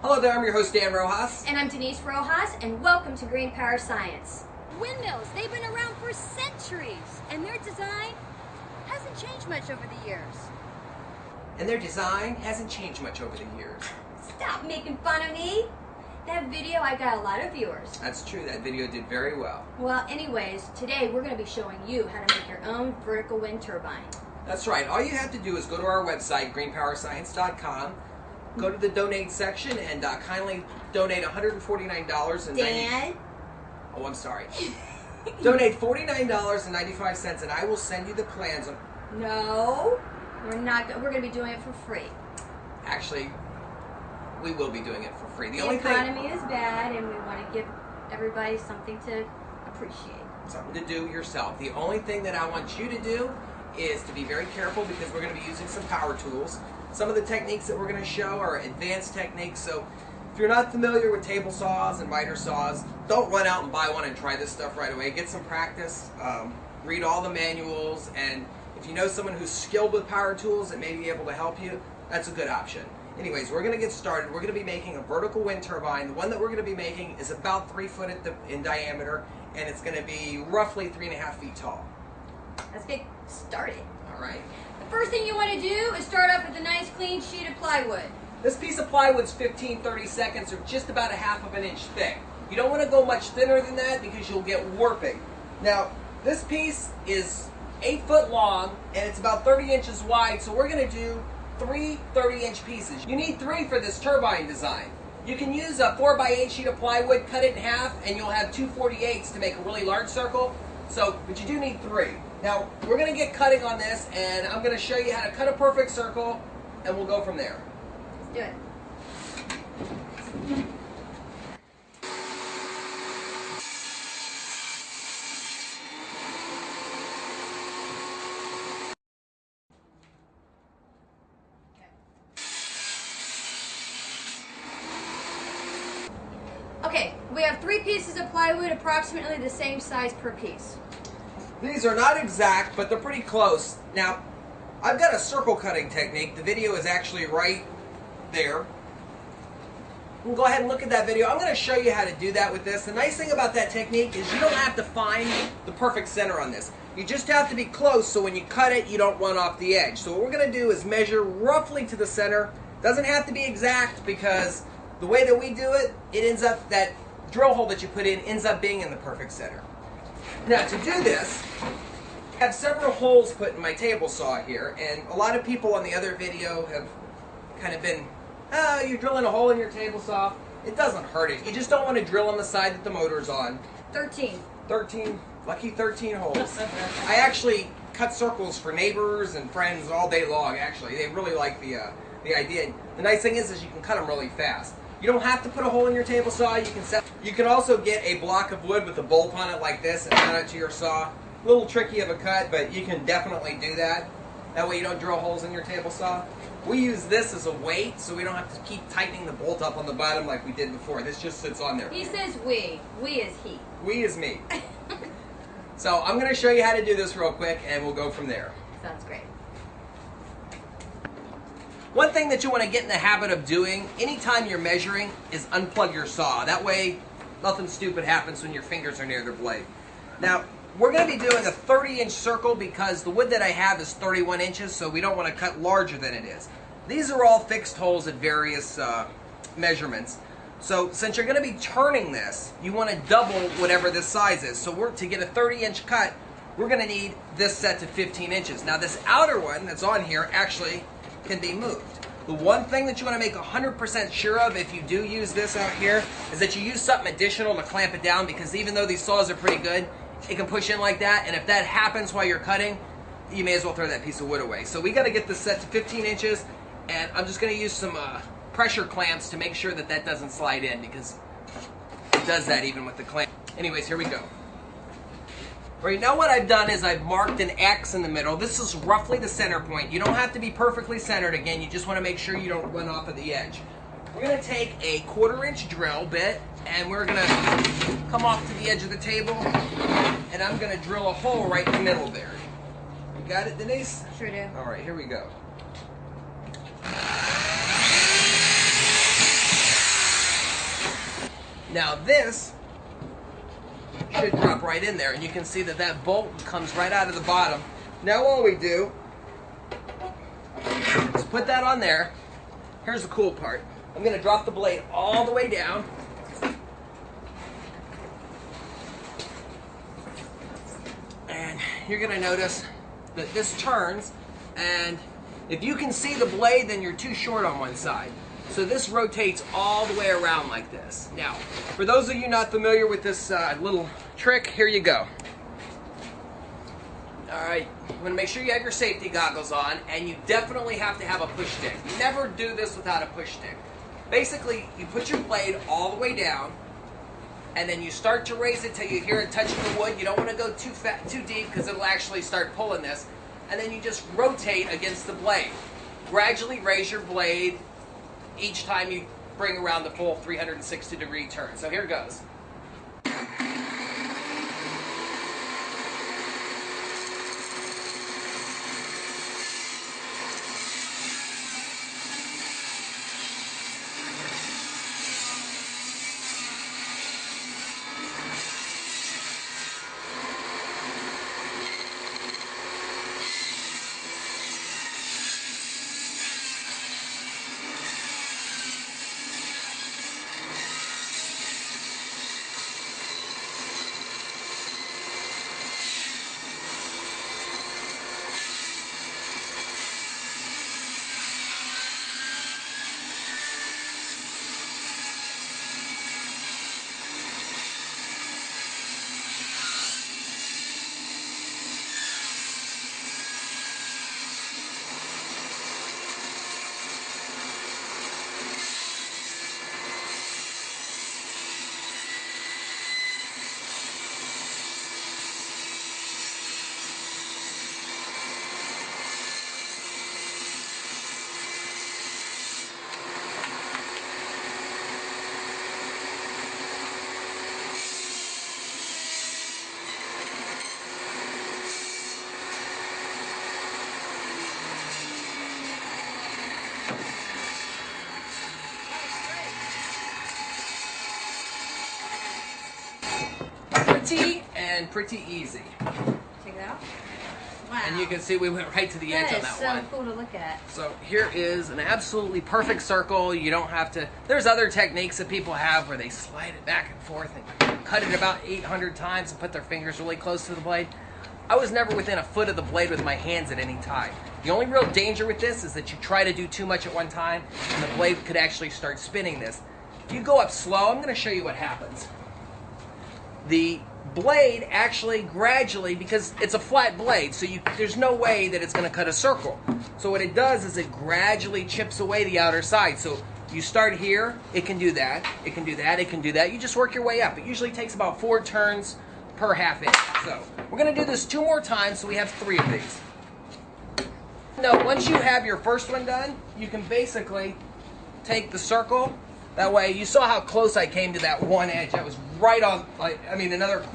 Hello there, I'm your host Dan Rojas. And I'm Denise Rojas, and welcome to Green Power Science. Windmills, they've been around for centuries, and their design hasn't changed much over the years. Stop making fun of me. That video, I got a lot of viewers. That's true, that video did very well. Well, anyways, today we're going to be showing you how to make your own vertical wind turbine. That's right, all you have to do is go to our website, greenpowerscience.com, go to the donate section, and kindly donate $149.90. Dan? Oh, I'm sorry. Donate $49.95 and I will send you the plans. No, we're not. We're going to be doing it for free. Actually, we will be doing it for free. The economy is bad, and we want to give everybody something to appreciate. Something to do yourself. The only thing that I want you to do is to be very careful because we're going to be using some power tools. Some of the techniques that we're going to show are advanced techniques, so if you're not familiar with table saws and miter saws, don't run out and buy one and try this stuff right away. Get some practice, read all the manuals, and if you know someone who's skilled with power tools that may be able to help you, that's a good option. Anyways, we're going to get started. We're going to be making a vertical wind turbine. The one that we're going to be making is about 3 foot in diameter, and it's going to be roughly 3.5 feet tall. Let's get started. All right. The first thing you want to do is start off with a nice clean sheet of plywood. This piece of plywood's 15-30 seconds, or just about 1/2 inch thick. You don't want to go much thinner than that because you'll get warping. Now, this piece is 8 foot long and it's about 30 inches wide, so we're going to do 3 30-inch pieces. You need 3 for this turbine design. You can use a 4x8 sheet of plywood, cut it in half, and you'll have 2 48s to make a really large circle. But you do need 3. Now, we're going to get cutting on this, and I'm going to show you how to cut a perfect circle, and we'll go from there. Do it. Okay, we have 3 pieces of plywood, approximately the same size per piece. These are not exact, but they're pretty close. Now, I've got a circle cutting technique. The video is actually right there. You can go ahead and look at that video. I'm going to show you how to do that with this. The nice thing about that technique is you don't have to find the perfect center on this. You just have to be close so when you cut it, you don't run off the edge. So what we're going to do is measure roughly to the center. Doesn't have to be exact because the way that we do it, it ends up, that drill hole that you put in ends up being in the perfect center. Now to do this, I have several holes put in my table saw here, and a lot of people on the other video have kind of been, you're drilling a hole in your table saw. It doesn't hurt it. You just don't want to drill on the side that the motor's on. 13. 13, lucky 13 holes. I actually cut circles for neighbors and friends all day long, actually. They really like the idea. The nice thing is you can cut them really fast. You don't have to put a hole in your table saw. You can also get a block of wood with a bolt on it like this and mount it to your saw. A little tricky of a cut, but you can definitely do that. That way you don't drill holes in your table saw. We use this as a weight, so we don't have to keep tightening the bolt up on the bottom like we did before. This just sits on there. He says we. We is he. We is me. So I'm going to show you how to do this real quick, and we'll go from there. Sounds great. One thing that you want to get in the habit of doing anytime you're measuring is unplug your saw. That way nothing stupid happens when your fingers are near the blade. Now, we're going to be doing a 30-inch circle because the wood that I have is 31 inches, so we don't want to cut larger than it is. These are all fixed holes at various measurements. So since you're going to be turning this, you want to double whatever this size is. So to get a 30-inch cut, we're going to need this set to 15 inches. Now this outer one that's on here actually can be moved. The one thing that you want to make 100% sure of if you do use this out here is that you use something additional to clamp it down, because even though these saws are pretty good, it can push in like that, and if that happens while you're cutting, you may as well throw that piece of wood away. So we got to get this set to 15 inches, and I'm just going to use some pressure clamps to make sure that that doesn't slide in, because it does that even with the clamp. Anyways, here we go. Right now what I've done is I've marked an X in the middle. This is roughly the center point. You don't have to be perfectly centered again. You just want to make sure you don't run off of the edge. We're going to take a 1/4-inch drill bit and we're going to come off to the edge of the table and I'm going to drill a hole right in the middle there. You got it, Denise? Sure do. All right, here we go. Now this should drop right in there, and you can see that that bolt comes right out of the bottom. Now all we do is put that on there. Here's the cool part. I'm going to drop the blade all the way down. And you're going to notice that this turns, and if you can see the blade, then you're too short on one side. So this rotates all the way around like this. Now, for those of you not familiar with this little trick, here you go. Alright, you want to make sure you have your safety goggles on, and you definitely have to have a push stick. Never do this without a push stick. Basically, you put your blade all the way down, and then you start to raise it till you hear it touching the wood. You don't want to go too deep because it'll actually start pulling this. And then you just rotate against the blade. Gradually raise your blade each time you bring around the full 360-degree turn. So here goes. Pretty easy. Check it out. Wow. And you can see we went right to the edge on that one. That is so cool to look at. So here is an absolutely perfect circle. You don't have to, there's other techniques that people have where they slide it back and forth and cut it about 800 times and put their fingers really close to the blade. I was never within a foot of the blade with my hands at any time. The only real danger with this is that you try to do too much at one time and the blade could actually start spinning this. If you go up slow, I'm going to show you what happens. The blade actually gradually, because it's a flat blade, so there's no way that it's going to cut a circle. So what it does is it gradually chips away the outer side. So you start here, it can do that, it can do that, it can do that. You just work your way up. It usually takes about 4 turns per half inch. So we're going to do this 2 more times, so we have 3 of these. Now, once you have your first one done, you can basically take the circle. That way, you saw how close I came to that one edge. That was right on, like, I mean, another quarter.